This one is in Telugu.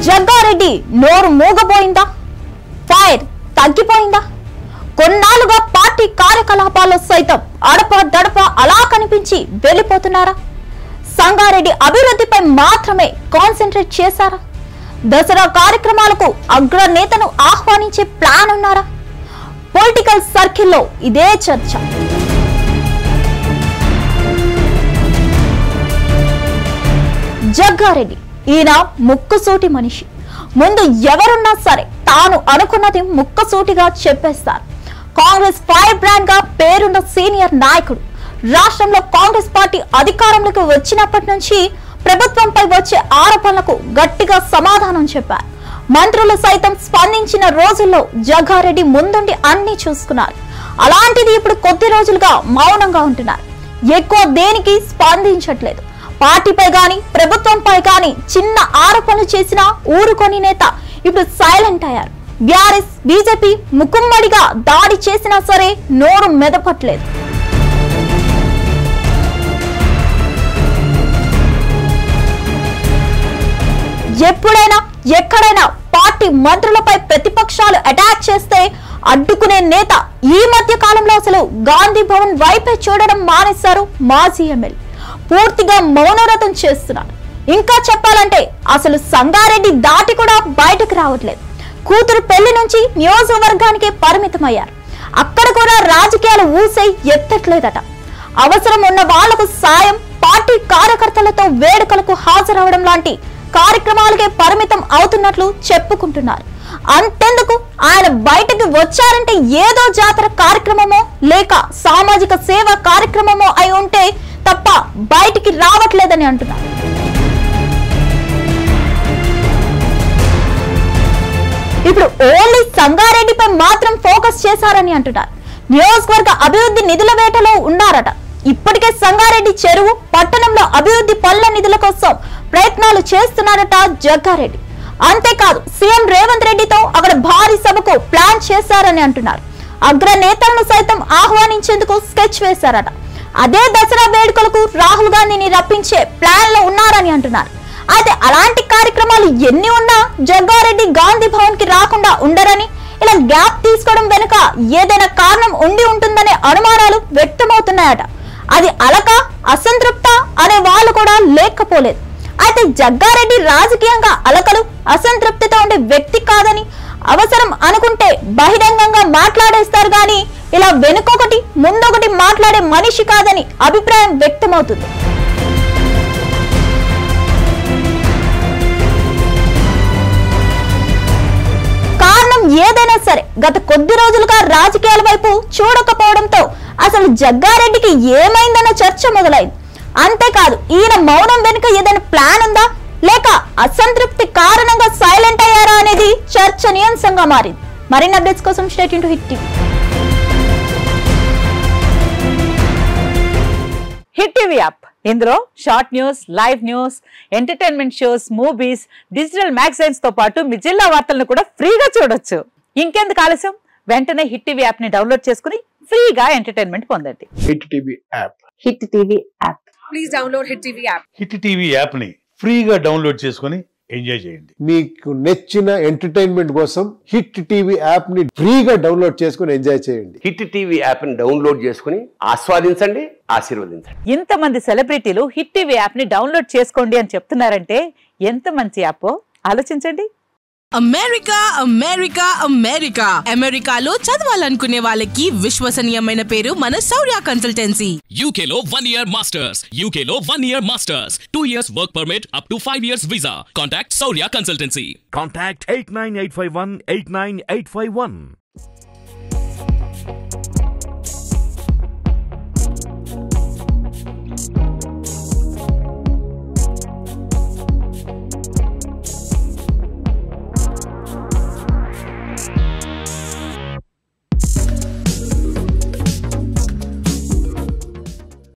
జగ్గారెడ్డి నోరు మూగపోయిందా? ఫైర్ తగ్గిపోయిందా? కొన్నాళ్ళుగా పార్టీ కార్యకలాపాల్లో సైతం అడప అలా కనిపించి వెళ్ళిపోతున్నారా? సంగారెడ్డి అభివృద్ధిపై మాత్రమే కాన్సంట్రేట్ చేశారా? దసరా కార్యక్రమాలకు అగ్రనేతను ఆహ్వానించే ప్లాన్ ఉన్నారా? పొలిటికల్ సర్కిల్లో ఇదే చర్చ. జగ్గారెడ్డి ఈయన ముక్కుసూటి మనిషి. ముందు ఎవరున్నా సరే తాను అనుకున్నది ముక్కసూటిగా చెప్పేస్తారు. కాంగ్రెస్ ఫైర్ బ్రాండ్ గా పేరున్న సీనియర్ నాయకుడు. రాష్ట్రంలో కాంగ్రెస్ పార్టీ అధికారంలోకి వచ్చినప్పటి నుంచి ప్రభుత్వంపై వచ్చే ఆరోపణలకు గట్టిగా సమాధానం చెప్పారు. మంత్రులు సైతం స్పందించిన రోజుల్లో జగ్గారెడ్డి ముందుండి అన్ని చూసుకున్నారు. అలాంటిది ఇప్పుడు కొద్ది రోజులుగా మౌనంగా ఉంటున్నారు. ఎక్కువ దేనికి స్పందించట్లేదు. పార్టీపై గాని ప్రభుత్వంపై గాని చిన్న ఆరోపణలు చేసినా ఊరుకొని నేత ఇప్పుడు సైలెంట్ అయ్యారు. బీఆర్ఎస్ బీజేపీ ముకుమ్మడిగా దాడి చేసినా సరే నోరు మెదపట్లేదు. ఎప్పుడైనా ఎక్కడైనా పార్టీ మంత్రులపై ప్రతిపక్షాలు అటాక్ చేస్తే అడ్డుకునే నేత ఈ మధ్య కాలంలో అసలు గాంధీ భవన్ వైపే చూడడం మానేశారు మాజీ ఎమ్మెల్యే. పూర్తిగా మౌనవ్రతం చేస్తున్నారు. ఇంకా చెప్పాలంటే అసలు సంగారెడ్డి దాటి కూడా బయటకు రావట్లేదు. కూతురు పెళ్లి నుంచి నియోజకవర్గానికి పరిమితమయ్యారు. అక్కడ కూడా రాజకీయాలు ఊసై ఎత్తట్లేదట. అవసరం ఉన్న వాళ్లకు సాయం, పార్టీ కార్యకర్తలతో వేడుకలకు హాజరవడం లాంటి కార్యక్రమాలకే పరిమితం అవుతున్నట్లు చెప్పుకుంటున్నారు. అంతెందుకు ఆయన బయటకు వచ్చారంటే ఏదో జాతర కార్యక్రమమో లేక సామాజిక సేవ కార్యక్రమమో అయి ఉంటే తప్ప బయటికి రావట్లేదని అంటున్నారు. ఇప్పుడు ఓన్లీ సంగారెడ్డిపై మాత్రం ఫోకస్ చేశారని అంటున్నారు. నియోజకవర్గ అభివృద్ధి నిధుల వేటలో ఉన్నారట. ఇప్పటికే సంగారెడ్డి చెరువు పట్టణంలో అభివృద్ధి పనుల నిధుల కోసం ప్రయత్నాలు చేస్తున్నారట జగ్గారెడ్డి. అంతేకాదు సీఎం రేవంత్ రెడ్డితో అక్కడ భారీ సభకు ప్లాన్ చేశారని అంటున్నారు. అగ్రనేతలను సైతం ఆహ్వానించేందుకు స్కెచ్ వేశారట. అదే దసరా వేడుకలకు రాహుల్ గాంధీని రప్పించే ప్లాన్ లో ఉన్నారని అంటున్నారు. అయితే అలాంటి కార్యక్రమాలు ఎన్ని ఉన్నా జగ్గారెడ్డి గాంధీ భవన్ కి రాకుండా ఉండరని, ఇలా గ్యాప్ తీసుకోవడం వెనుక ఏదైనా కారణం ఉండి ఉంటుందనే అనుమానాలు వ్యక్తమవుతున్నాయట. అది అలక అసంతృప్త అనే వాళ్ళు కూడా లేకపోలేదు. అయితే జగ్గారెడ్డి రాజకీయంగా అలకలు అసంతృప్తితో ఉండే వ్యక్తి కాదని, అవసరం అనుకుంటే బహిరంగంగా మాట్లాడేస్తారు గాని ఇలా వెనుకొకటి ముందొకటి మాట్లాడే మనిషి కాదని అభిప్రాయం వ్యక్తమవుతుంది. కారణం ఏదైనా సరే గత కొద్ది రోజులుగా రాజకీయాల వైపు చూడకపోవడంతో అసలు జగ్గారెడ్డికి ఏమైందన్న చర్చ మొదలైంది. అంతేకాదు ఈయన మౌనం వెనుక ఏదైనా ప్లాన్ ఉందా లేక అసంతృప్తి కారణంగా సైలెంట్ అయ్యారా అనేది చర్చనీయాంశంగా మారింది. మరిన్ని అప్డేట్స్ కోసం stay tune to Hit TV. Hit TV app, ఇందులో short news, live news, entertainment shows, movies, digital magazines తో పాటు మీ జిల్లా వార్తలను కూడా ఫ్రీగా చూడొచ్చు. ఇంకెందుకు ఆలస్యం, వెంటనే హిట్ టీవీ యాప్ ని డౌన్లోడ్ చేసుకుని ఫ్రీగా ఎంటర్టైన్మెంట్ పొందండి. Hit TV app. Hit TV app. Please download hit TV app. Hit TV app ని ఫ్రీగా డౌన్లోడ్ చేసుకుని ఎంజాయ్ చేయండి. మీకు నచ్చిన ఎంటర్టైన్మెంట్ కోసం హిట్ టీవీ యాప్ ని ఫ్రీగా డౌన్లోడ్ చేసుకుని ఎంజాయ్ చేయండి. హిట్ టీవీ యాప్ ని డౌన్లోడ్ చేసుకుని ఆస్వాదించండి, ఆశీర్వదించండి. ఇంతమంది సెలబ్రిటీలు హిట్ టీవీ యాప్ ని డౌన్లోడ్ చేసుకోండి అని చెప్తున్నారంటే ఎంత మంచి యాప్ ఆలోచించండి. అమెరికా అమెరికా అమెరికా అమెరికాలో చదవాలనుకునే వాళ్ళకి విశ్వసనీయమైన పేరు మన శౌర్య కన్సల్టెన్సీ. UK లో 1 year masters, UK లో 1 year masters, 2 years work permit up to 5 years visa. Contact Saurya Consultancy. Contact 89851 89851.